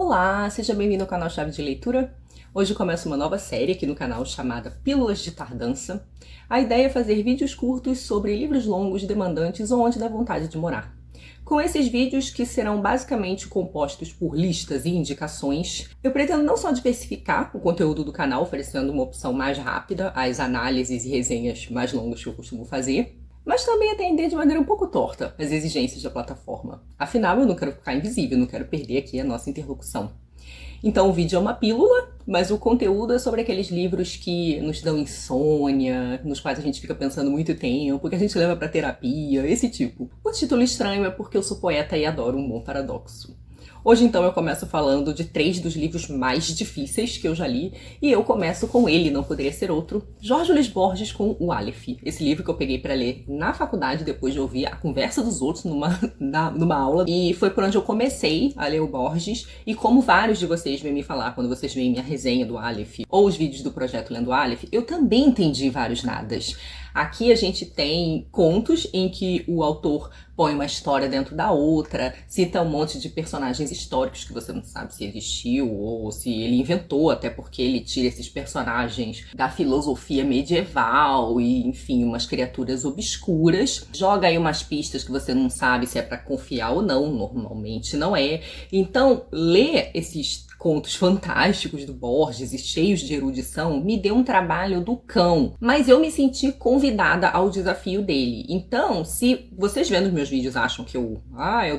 Olá, seja bem-vindo ao canal Chave de Leitura. Hoje começa uma nova série aqui no canal chamada Pílulas de Tardança. A ideia é fazer vídeos curtos sobre livros longos, demandantes ou onde dá vontade de morar. Com esses vídeos, que serão basicamente compostos por listas e indicações, eu pretendo não só diversificar o conteúdo do canal, oferecendo uma opção mais rápida às análises e resenhas mais longas que eu costumo fazer, mas também atender de maneira um pouco torta às exigências da plataforma. Afinal, eu não quero ficar invisível, não quero perder aqui a nossa interlocução. Então o vídeo é uma pílula, mas o conteúdo é sobre aqueles livros que nos dão insônia, nos quais a gente fica pensando muito tempo, que a gente leva pra terapia, esse tipo. O título estranho é porque eu sou poeta e adoro um bom paradoxo. Hoje, então, eu começo falando de 3 dos livros mais difíceis que eu já li, e eu começo com ele, não poderia ser outro, Jorge Luis Borges com o Aleph. Esse livro que eu peguei para ler na faculdade, depois de ouvir a conversa dos outros numa aula, e foi por onde eu comecei a ler o Borges, e como vários de vocês vêm me falar quando vocês veem minha resenha do Aleph, ou os vídeos do projeto Lendo Aleph, eu também entendi vários nadas. Aqui a gente tem contos em que o autor põe uma história dentro da outra, cita um monte de personagens históricos que você não sabe se existiu ou se ele inventou, até porque ele tira esses personagens da filosofia medieval e, enfim, umas criaturas obscuras. Joga aí umas pistas que você não sabe se é pra confiar ou não, normalmente não é. Então, ler esses contos fantásticos do Borges e cheios de erudição me deu um trabalho do cão, mas eu me senti convidada ao desafio dele. Então, se vocês vendo os meus vídeos acham que eu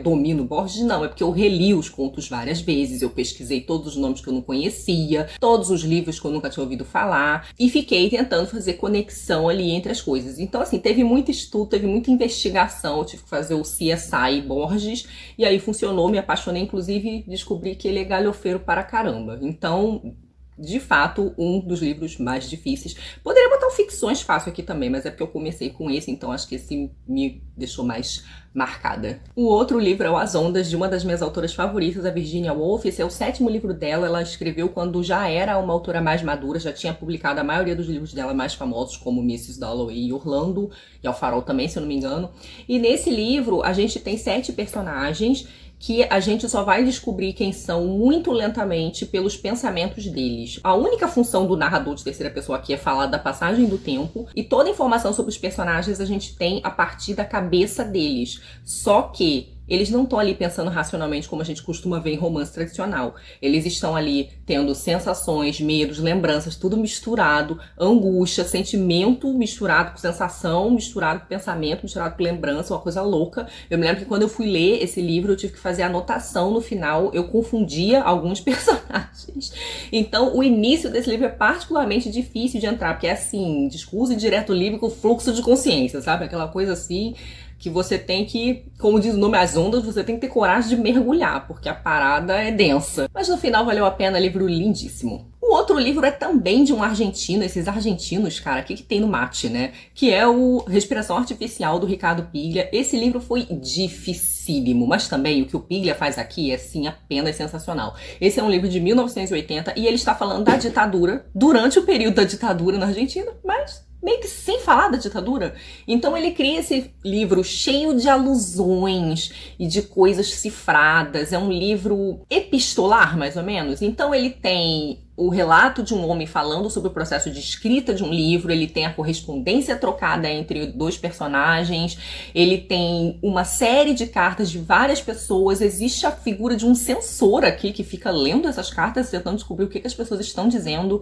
domino Borges, não, é porque eu reli os contos várias vezes, eu pesquisei todos os nomes que eu não conhecia, todos os livros que eu nunca tinha ouvido falar, e fiquei tentando fazer conexão ali entre as coisas. Então, assim, teve muito estudo, teve muita investigação, eu tive que fazer o CSI Borges, e aí funcionou, me apaixonei, inclusive descobri que ele é galhofeiro para caramba. Então, de fato, um dos livros mais difíceis. Poderia botar o Ficções Fácil aqui também, mas é porque eu comecei com esse, então acho que esse me deixou mais marcada. O outro livro é o As Ondas, de uma das minhas autoras favoritas, a Virginia Woolf. Esse é o 7º livro dela. Ela escreveu quando já era uma autora mais madura, já tinha publicado a maioria dos livros dela mais famosos, como Mrs. Dalloway e Orlando, e Ao Farol também, se eu não me engano. E nesse livro, a gente tem 7 personagens que a gente só vai descobrir quem são muito lentamente pelos pensamentos deles. A única função do narrador de terceira pessoa aqui é falar da passagem do tempo, e toda a informação sobre os personagens a gente tem a partir da cabeça deles. Só que eles não estão ali pensando racionalmente como a gente costuma ver em romance tradicional. Eles estão ali tendo sensações, medos, lembranças, tudo misturado, angústia, sentimento misturado com sensação, misturado com pensamento, misturado com lembrança, uma coisa louca. Eu me lembro que quando eu fui ler esse livro, eu tive que fazer anotação no final, eu confundia alguns personagens. Então, o início desse livro é particularmente difícil de entrar, porque é assim, discurso direto livre com fluxo de consciência, sabe? Aquela coisa assim que você tem que, como diz o nome, As Ondas, você tem que ter coragem de mergulhar, porque a parada é densa. Mas no final valeu a pena, livro lindíssimo. O outro livro é também de um argentino, esses argentinos, cara, o que tem no mate, né? Que é o Respiração Artificial, do Ricardo Piglia. Esse livro foi dificílimo, mas também o que o Piglia faz aqui é, sim, apenas sensacional. Esse é um livro de 1980 e ele está falando da ditadura, durante o período da ditadura na Argentina, mas meio que sem falar da ditadura. Então ele cria esse livro cheio de alusões e de coisas cifradas. É um livro epistolar, mais ou menos. Então ele tem o relato de um homem falando sobre o processo de escrita de um livro, ele tem a correspondência trocada entre 2 personagens, ele tem uma série de cartas de várias pessoas, existe a figura de um censor aqui que fica lendo essas cartas, tentando descobrir o que as pessoas estão dizendo.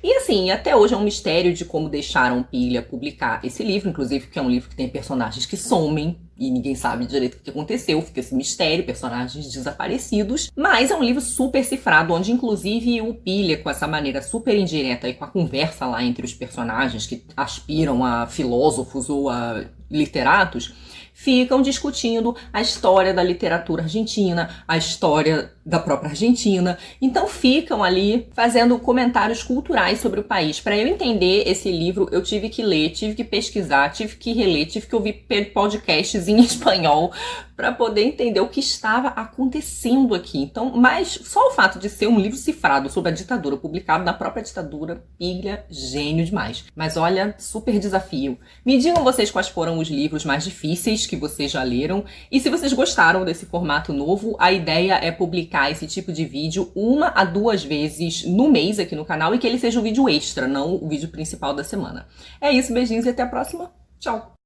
E assim, até hoje é um mistério de como deixaram Piglia publicar esse livro, inclusive porque é um livro que tem personagens que somem e ninguém sabe direito o que aconteceu, fica esse mistério, personagens desaparecidos, mas é um livro super cifrado, onde inclusive o Piglia, com essa maneira super indireta e com a conversa lá entre os personagens que aspiram a filósofos ou a literatos, ficam discutindo a história da literatura argentina, a história da própria Argentina. Então ficam ali fazendo comentários culturais sobre o país. Para eu entender esse livro, eu tive que ler, tive que pesquisar, tive que reler, tive que ouvir podcasts em espanhol para poder entender o que estava acontecendo aqui. Então, mas só o fato de ser um livro cifrado sobre a ditadura, publicado na própria ditadura, Piglia, gênio demais. Mas olha, super desafio. Me digam vocês quais foram os livros mais difíceis que vocês já leram. E se vocês gostaram desse formato novo, a ideia é publicar esse tipo de vídeo 1 a 2 vezes no mês aqui no canal e que ele seja um vídeo extra, não o vídeo principal da semana. É isso, beijinhos e até a próxima. Tchau!